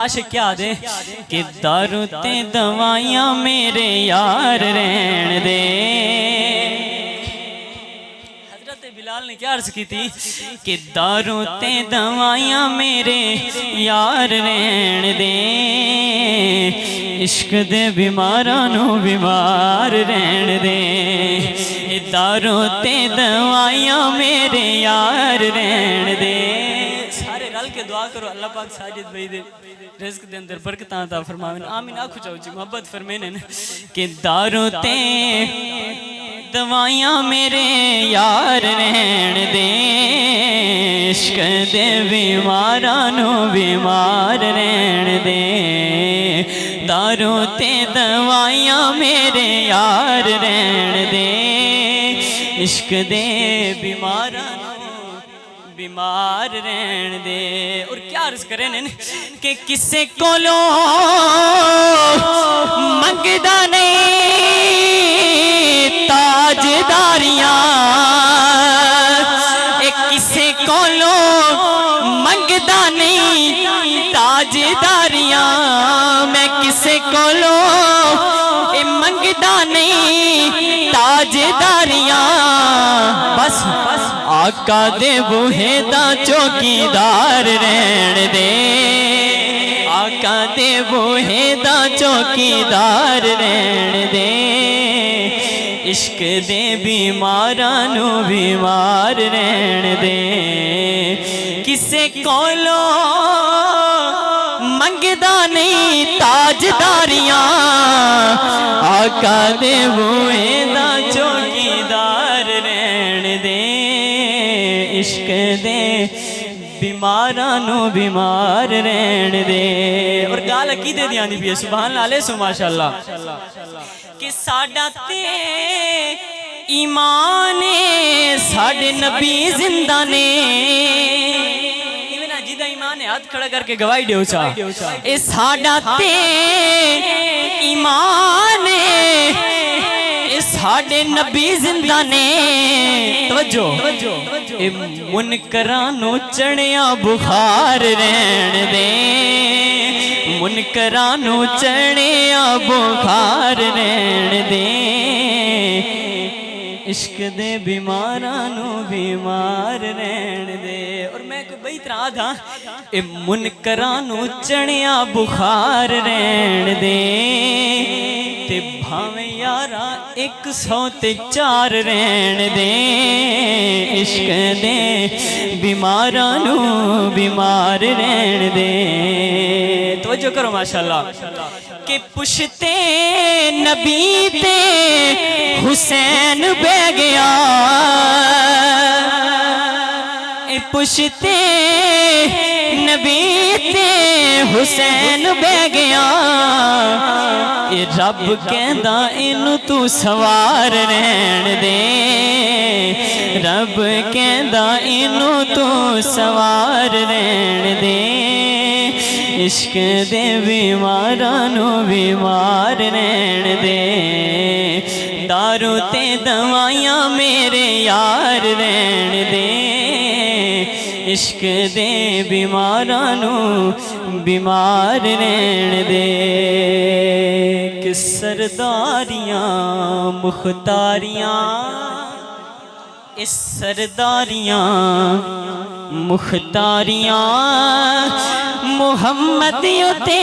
عاشق کیا دے کہ دارو تے دوائیاں میرے یار رہن دے۔ حضرت بلال نے کیا عرض کی تھی کہ دارو تے دوائیاں میرے یار رہن دے، عشق دے بیمارانو بیمار رہن دے، دارو تے دوائیاں میرے یار رہن دے۔ سارے رل کے دعا کرو اللہ پاک ساجد بھائی دے رزق دے اندر برکت عطا فرماویں، آمین۔ آنکھو چاہو جی محبت فرمائیں کہ دارو تے دوائیاں میرے یار رہن دے، عشق دے بیمارانو بیمار رہن دے، دارو تے دوائیاں میرے یار رہن دے، عشق دے بیمارانو بیمار رہن دے۔ اور کیا عرض کریں کہ کسے کولو منگدا نہیں تاجداریاں، کسے کولو منگدا نہیں تاجداریاں، میں کسے کولو منگدا نہیں تاجداریاں، بس آقا دے بوہے دا چوکیدار رہن دے، آقا دے بوہے دا چوکیدار رہن دے، عشق دے بیمارانو بیمار رہن دے، کسے کولو منگدا نہیں تاجداریاں، آقا دے بوہے دا چوکیدار رہن دے، عشق دے بیمارانو بیمار رہن دے۔ اور گال عقیدے دی آنی بھی ہے، سبحان اللہ علیہ سو ماشاءاللہ، کہ ساڈا تے ایمان ساڈے نبی زندہ نے، جیدہ ایمان ہے ہاتھ کھڑا کر کے گواہی دیو چاہ، اے ساڈا تے ایمان ساڈے نبی زندہ نے، توجہ اے منکرانو چڑھیا بخار رہن دے، منکرانو چڑھیا بخار رہن دے، عشق دے بیمارانو بیمار رہن دے۔ اور میں کوئی بیت رہا تھا، اے منکرانو چڑھیا بخار رہن دے، تے بھاویں یارا 104 رہن دے، عشق دے بیمارانو بیمار رہن دے۔ توجہ کرو ماشاءاللہ کہ پشتے نبی تے حسین بے گیا، پشتے نبی تے حسین بے گیا، رب کہندا اینو تو سوار رہن دے، رب کہندا اینو تو سوار رہن دے، عشق دے بیمارانو بیمار رہن دے، دارو تے دوائیاں میرے یار رہن دے، عشق دے بیمارانو بیمار رہن دے، کہ سرداریاں مختاریاں، اس سرداریاں مختاریاں محمدیوں تے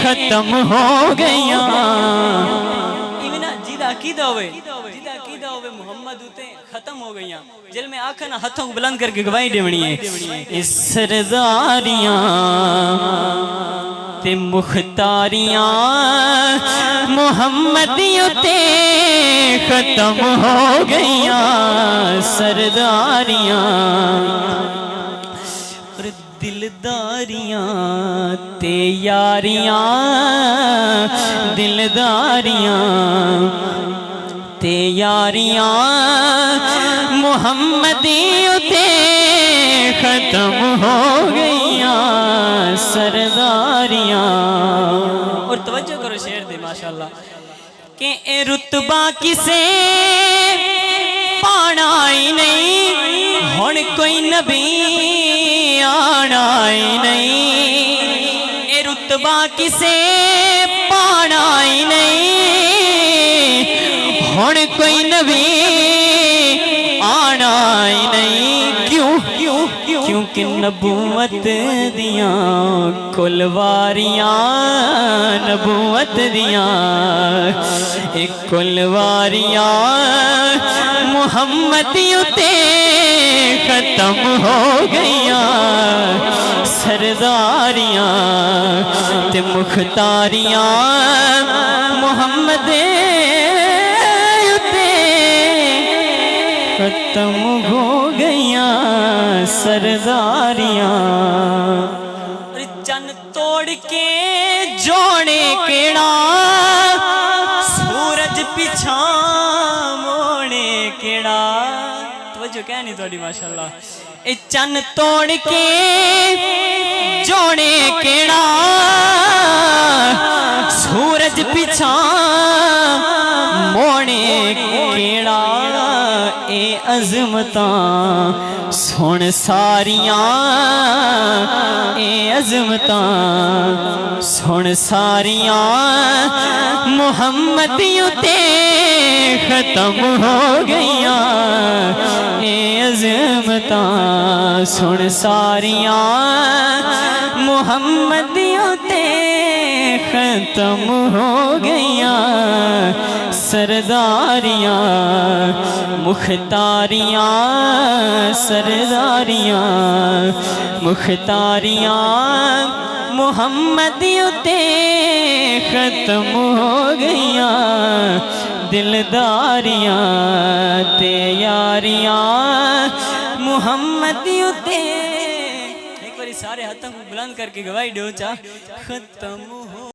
ختم ہو گئیاں، جیدہ عقیدہ ہوئے محمد تے ختم ہو گئیاں، جل میں آکھا نا ہتھوں بلند کر کے گواہی دیونی ہے، اس سرداریاں تے مختاریاں محمدیوں تے ختم ہو گئیاں، سرداریاں اور دلداریاں تے یاریاں، دلداریاں تے یاریاں محمدیوں تے ختم ہو گئیاں، سرداریاں۔ اور توجہ کرو شعر دے ماشاءاللہ کہ اے رتبہ کسے پانا ہی نہیں، ہن کوئی نبی آنا ہی نہیں، رتبہ کسے پانا ہی نہیں ہن کوئی نبی آنا ہی نہیں کیونکہ نبوت دیاں کل واریاں نبوت دیاں ایک کل واریاں محمدیوں تے ختم ہو گئیاں سرداریاں تے مختاریاں محمد تے ختم ہو گئیاں سرداریاں چن توڑ کے جوڑے کیڑا سورج پیچھا موڑے کیڑا توجہ کہہ نہیں توڑی ماشاءاللہ اے چن توڑ کے جوڑے کیڑا سورج پیچھا موڑے کیڑا اے عظمتاں سن ساریاں اے عظمتاں سن ساریاں محمدیوں تے ختم ہو گئیاں اے عظمتاں سن ساریاں محمدیوں تے ختم ہو گئیاں سرداریاں مختاریاں سرداریاں مختاریاں محمدیوں تے ختم ہو گئیاں دلداریاں تے یاریاں محمدیوں تے ایک باری سارے ہاتھوں کو بلند کر کے گواہی دو چا ختم ہو